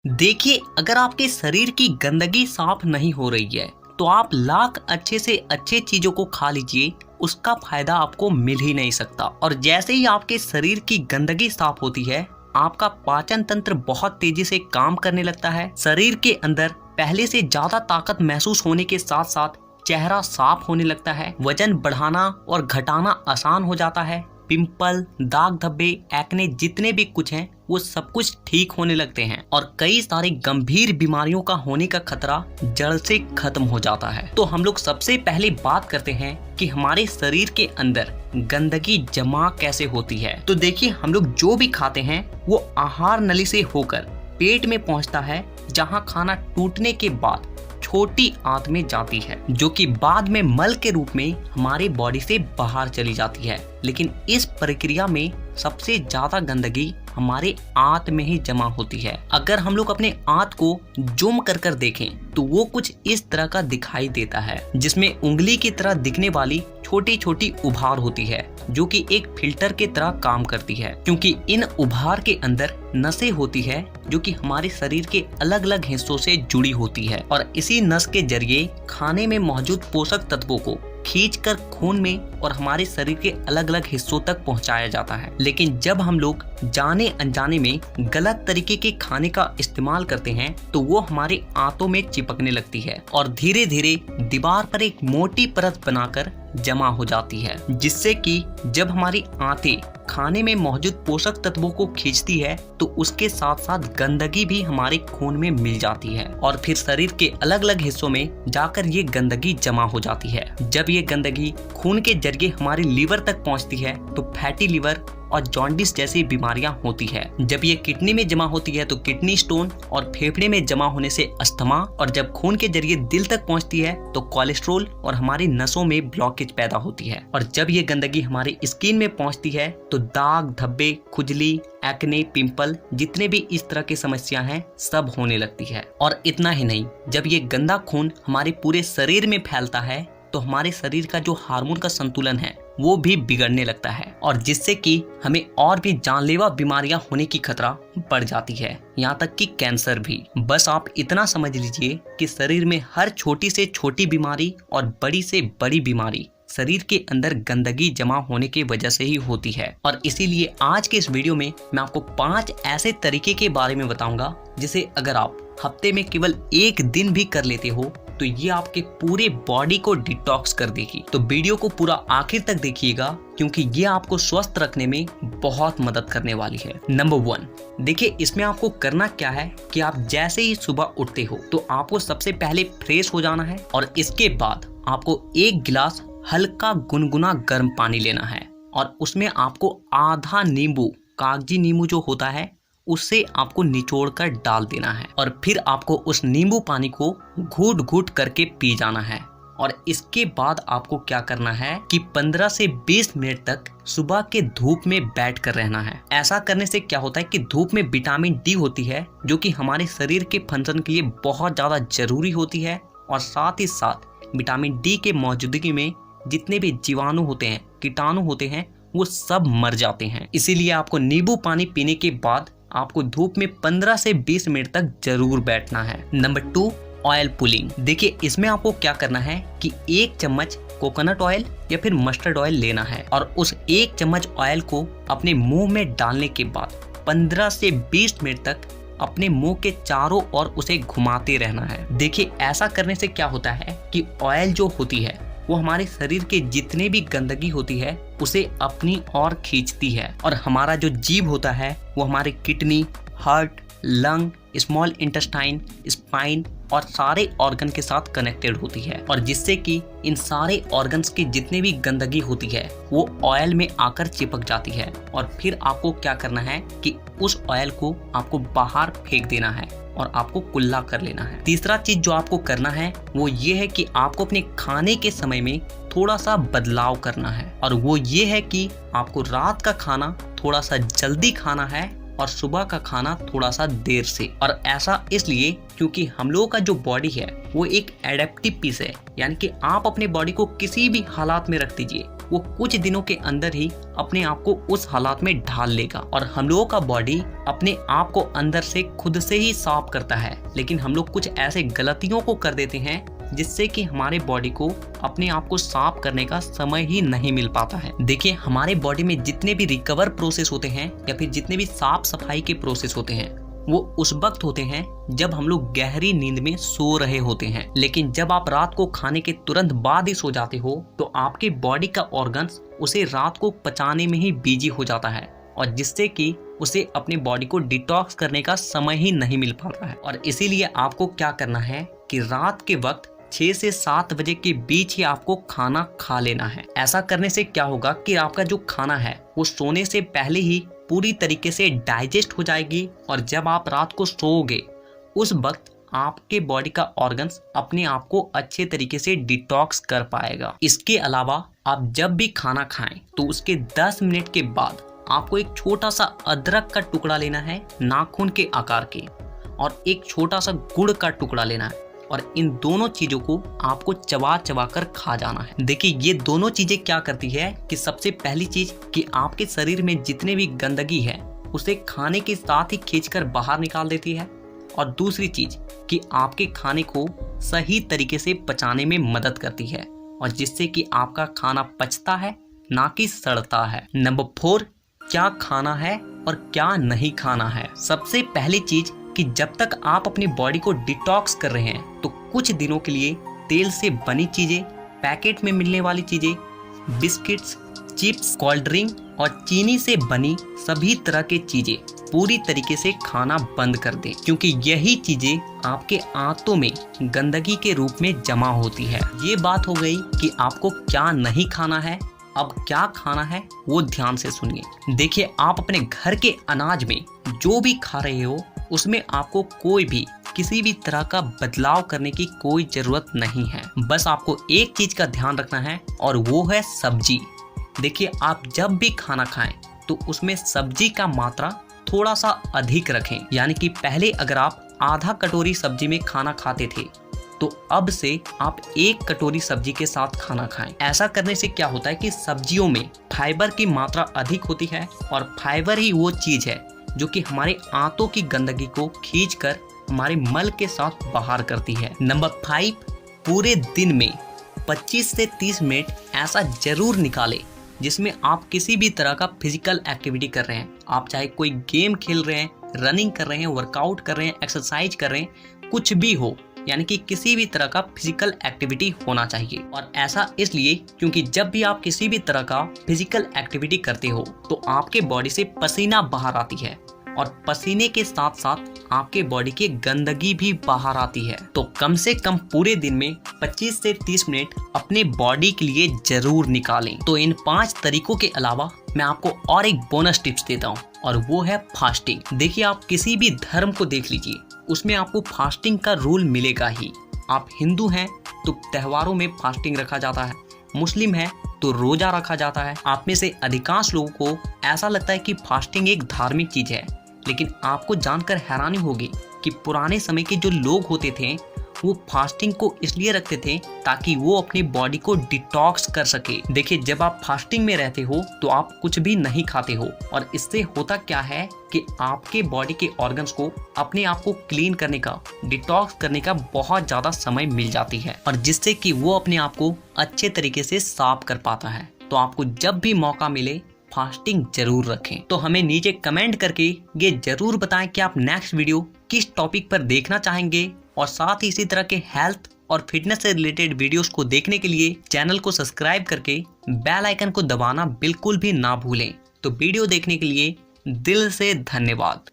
देखिए, अगर आपके शरीर की गंदगी साफ नहीं हो रही है तो आप लाख अच्छे से अच्छे चीजों को खा लीजिए, उसका फायदा आपको मिल ही नहीं सकता। और जैसे ही आपके शरीर की गंदगी साफ होती है, आपका पाचन तंत्र बहुत तेजी से काम करने लगता है। शरीर के अंदर पहले से ज्यादा ताकत महसूस होने के साथ साथ चेहरा साफ होने लगता है। वजन बढ़ाना और घटाना आसान हो जाता है। पिंपल, दाग धब्बे, एक्ने जितने भी कुछ हैं वो सब कुछ ठीक होने लगते हैं और कई सारी गंभीर बीमारियों का होने का खतरा जड़ से खत्म हो जाता है। तो हम लोग सबसे पहले बात करते हैं कि हमारे शरीर के अंदर गंदगी जमा कैसे होती है। तो देखिए, हम लोग जो भी खाते हैं वो आहार नली से होकर पेट में पहुंचता है, जहां खाना टूटने के बाद छोटी आंत में जाती है, जो कि बाद में मल के रूप में हमारे बॉडी से बाहर चली जाती है। लेकिन इस प्रक्रिया में सबसे ज्यादा गंदगी हमारे आंत में ही जमा होती है। अगर हम लोग अपने आंत को जूम कर कर देखें तो वो कुछ इस तरह का दिखाई देता है, जिसमें उंगली की तरह दिखने वाली छोटी छोटी उभार होती है, जो कि एक फिल्टर के तरह काम करती है, क्योंकि इन उभार के अंदर नसें होती है जो कि हमारे शरीर के अलग अलग हिस्सों से जुड़ी होती है और इसी नस के जरिए खाने में मौजूद पोषक तत्वों को खींचकर खून में और हमारे शरीर के अलग अलग हिस्सों तक पहुंचाया जाता है। लेकिन जब हम लोग जाने अनजाने में गलत तरीके के खाने का इस्तेमाल करते हैं तो वो हमारे आंतों में चिपकने लगती है और धीरे धीरे दीवार पर एक मोटी परत बनाकर जमा हो जाती है, जिससे कि जब हमारी आंतें खाने में मौजूद पोषक तत्वों को खींचती है तो उसके साथ साथ गंदगी भी हमारे खून में मिल जाती है और फिर शरीर के अलग अलग हिस्सों में जाकर ये गंदगी जमा हो जाती है। जब ये गंदगी खून के जरिए हमारे लीवर तक पहुंचती है तो फैटी लीवर और जॉन्डिस जैसी बीमारियां होती है। जब ये किडनी में जमा होती है तो किडनी स्टोन और फेफड़े में जमा होने से अस्थमा, और जब खून के जरिए दिल तक पहुंचती है तो कोलेस्ट्रोल और हमारी नसों में ब्लॉकेज पैदा होती है। और जब ये गंदगी हमारी स्किन में पहुंचती है तो दाग धब्बे, खुजली, एक्ने, पिंपल जितने भी इस तरह की समस्या हैं सब होने लगती है। और इतना ही नहीं, जब ये गंदा खून हमारे पूरे शरीर में फैलता है तो हमारे शरीर का जो हार्मोन का संतुलन है वो भी बिगड़ने लगता है और जिससे कि हमें और भी जानलेवा बीमारियां होने की खतरा बढ़ जाती है, यहाँ तक कि कैंसर भी। बस आप इतना समझ लीजिए कि शरीर में हर छोटी से छोटी बीमारी और बड़ी से बड़ी बीमारी शरीर के अंदर गंदगी जमा होने की वजह से ही होती है। और इसीलिए आज के इस वीडियो में मैं आपको 5 ऐसे तरीके के बारे में बताऊंगा जिसे अगर आप हफ्ते में केवल एक दिन भी कर लेते हो तो ये आपके पूरे बॉडी को डिटॉक्स कर देगी। तो वीडियो को पूरा आखिर तक देखिएगा क्योंकि ये आपको स्वस्थ रखने में बहुत मदद करने वाली है। नंबर 1, देखिए इसमें आपको करना क्या है कि आप जैसे ही सुबह उठते हो तो आपको सबसे पहले फ्रेश हो जाना है और इसके बाद आपको 1 गिलास हल्का गुनगुना गर्म पानी लेना है और उसमें आपको आधा नींबू, कागजी नींबू जो होता है, उससे आपको निचोड़ कर डाल देना है और फिर आपको उस नींबू पानी को घूट घूट करके पी जाना है। और इसके बाद आपको क्या करना है कि 15 से 20 मिनट तक सुबह के धूप में बैठ कर रहना है। ऐसा करने से क्या होता है कि धूप में विटामिन डी होती है जो कि हमारे शरीर के फंक्शन के लिए बहुत ज़्यादा जरूरी होती है और साथ ही साथ विटामिन डी के मौजूदगी में जितने भी जीवाणु होते हैं, कीटाणु होते हैं, वो सब मर जाते हैं। इसीलिए आपको नींबू पानी पीने के बाद आपको धूप में 15 से 20 मिनट तक जरूर बैठना है। Number 2, oil pulling. देखिए इसमें आपको क्या करना है कि 1 चम्मच कोकोनट ऑयल या फिर मस्टर्ड ऑयल लेना है और उस 1 चम्मच ऑयल को अपने मुंह में डालने के बाद 15 से 20 मिनट तक अपने मुंह के चारों ओर उसे घुमाते रहना है। देखिए ऐसा करने से क्या होता है कि ऑयल जो होती है वो हमारे शरीर के जितने भी गंदगी होती है उसे अपनी ओर खींचती है और हमारा जो जीभ होता है वो हमारे kidney, heart, lung, small intestine, spine और सारे ऑर्गन के साथ कनेक्टेड होती है और जिससे कि इन सारे ऑर्गन्स की जितने भी गंदगी होती है वो ऑयल में आकर चिपक जाती है और फिर आपको क्या करना है कि उस ऑयल को आपको बाहर फेंक देना है और आपको कुल्ला कर लेना है। तीसरा चीज जो आपको करना है वो ये है कि आपको अपने खाने के समय में थोड़ा सा बदलाव करना है और वो ये है कि आपको रात का खाना थोड़ा सा जल्दी खाना है और सुबह का खाना थोड़ा सा देर से। और ऐसा इसलिए क्योंकि हम लोगों का जो बॉडी है वो एक एडेप्टिव पीस है, यानी कि आप अपने बॉडी को किसी भी हालात में रख दीजिए, वो कुछ दिनों के अंदर ही अपने आप को उस हालात में ढाल लेगा। और हम लोगों का बॉडी अपने आप को अंदर से खुद से ही साफ करता है, लेकिन हम लोग कुछ ऐसे गलतियों को कर देते हैं जिससे कि हमारे बॉडी को अपने आप को साफ करने का समय ही नहीं मिल पाता है। देखिए, हमारे बॉडी में जितने भी रिकवर प्रोसेस होते हैं या फिर जितने भी साफ सफाई के प्रोसेस होते हैं वो उस वक्त होते हैं जब हम लोग गहरी नींद में सो रहे होते हैं। लेकिन जब आप रात को खाने के तुरंत बाद ही सो जाते हो तो आपके बॉडी का ऑर्गन्स उसे रात को पचाने में ही बिजी हो जाता है, और जिससे कि उसे अपने बॉडी को डिटॉक्स करने का समय ही नहीं मिल पाता है। और इसीलिए आपको क्या करना है कि रात के वक्त 6 से 7 बजे के बीच ही आपको खाना खा लेना है। ऐसा करने से क्या होगा कि आपका जो खाना है वो सोने से पहले ही पूरी तरीके से डाइजेस्ट हो जाएगी, और जब आप रात को सोओगे उस वक्त आपके बॉडी का ऑर्गन्स अपने आप को अच्छे तरीके से डिटॉक्स कर पाएगा। इसके अलावा आप जब भी खाना खाएं तो उसके 10 मिनट के बाद आपको एक छोटा सा अदरक का टुकड़ा लेना है नाखून के आकार के, और एक छोटा सा गुड़ का टुकड़ा लेना है, और इन दोनों चीजों को आपको चबा चबा कर खा जाना है। देखिए, ये दोनों चीजें क्या करती है कि सबसे पहली चीज कि आपके शरीर में जितने भी गंदगी है उसे खाने के साथ ही खींचकर बाहर निकाल देती है, और दूसरी चीज कि आपके खाने को सही तरीके से पचाने में मदद करती है, और जिससे कि आपका खाना पचता है ना कि सड़ता है। नंबर 4, क्या खाना है और क्या नहीं खाना है। सबसे पहली चीज कि जब तक आप अपनी बॉडी को डिटॉक्स कर रहे हैं तो कुछ दिनों के लिए तेल से बनी चीजें, पैकेट में मिलने वाली चीजें, बिस्किट्स, चिप्स, कोल्ड ड्रिंक और चीनी से बनी सभी तरह की चीजें पूरी तरीके से खाना बंद कर दें, क्योंकि यही चीजें आपके आंतों में गंदगी के रूप में जमा होती है। ये बात हो गई कि आपको क्या नहीं खाना है। अब क्या खाना है वो ध्यान से सुनिए। देखिए, आप अपने घर के अनाज में जो भी खा रहे हो उसमें आपको कोई भी किसी भी तरह का बदलाव करने की कोई जरूरत नहीं है। बस आपको एक चीज का ध्यान रखना है और वो है सब्जी। देखिए, आप जब भी खाना खाएं तो उसमें सब्जी का मात्रा थोड़ा सा अधिक रखें, यानी कि पहले अगर आप आधा कटोरी सब्जी में खाना खाते थे तो अब से आप 1 कटोरी सब्जी के साथ खाना खाएं। ऐसा करने से क्या होता है कि सब्जियों में फाइबर की मात्रा अधिक होती है, और फाइबर ही वो चीज है जो कि हमारे आंतों की गंदगी को खींचकर हमारे मल के साथ बाहर करती है। नंबर 5, पूरे दिन में 25 से 30 मिनट ऐसा जरूर निकालें जिसमें आप किसी भी तरह का फिजिकल एक्टिविटी कर रहे हैं। आप चाहे कोई गेम खेल रहे हैं, रनिंग कर रहे हैं, वर्कआउट कर रहे हैं, एक्सरसाइज कर रहे हैं, कुछ भी हो, यानी कि किसी भी तरह का फिजिकल एक्टिविटी होना चाहिए। और ऐसा इसलिए क्योंकि जब भी आप किसी भी तरह का फिजिकल एक्टिविटी करते हो तो आपके बॉडी से पसीना बाहर आती है, और पसीने के साथ साथ आपके बॉडी की गंदगी भी बाहर आती है। तो कम से कम पूरे दिन में 25 से 30 मिनट अपने बॉडी के लिए जरूर निकालें। तो इन 5 तरीकों के अलावा मैं आपको और एक बोनस टिप्स देता हूँ, और वो है फास्टिंग। देखिए, आप किसी भी धर्म को देख लीजिए, उसमें आपको फास्टिंग का रूल मिलेगा ही। आप हिंदू हैं तो त्योहारों में फास्टिंग रखा जाता है, मुस्लिम है तो रोजा रखा जाता है। आप में से अधिकांश लोगों को ऐसा लगता है कि फास्टिंग एक धार्मिक चीज है, लेकिन आपको जानकर हैरानी होगी कि पुराने समय के जो लोग होते थे वो फास्टिंग को इसलिए रखते थे ताकि वो अपनी बॉडी को डिटॉक्स कर सके। देखिए, जब आप फास्टिंग में रहते हो तो आप कुछ भी नहीं खाते हो, और इससे होता क्या है कि आपके बॉडी के ऑर्गन्स को अपने आप को क्लीन करने का, डिटॉक्स करने का बहुत ज्यादा समय मिल जाती है, और जिससे कि वो अपने आप को अच्छे तरीके से साफ कर पाता है। तो आपको जब भी मौका मिले फास्टिंग जरूर रखें। तो हमें नीचे कमेंट करके ये जरूर बताएं कि आप नेक्स्ट वीडियो किस टॉपिक पर देखना चाहेंगे, और साथ ही इसी तरह के हेल्थ और फिटनेस से रिलेटेड वीडियोस को देखने के लिए चैनल को सब्सक्राइब करके बेल आइकन को दबाना बिल्कुल भी ना भूलें। तो वीडियो देखने के लिए दिल से धन्यवाद।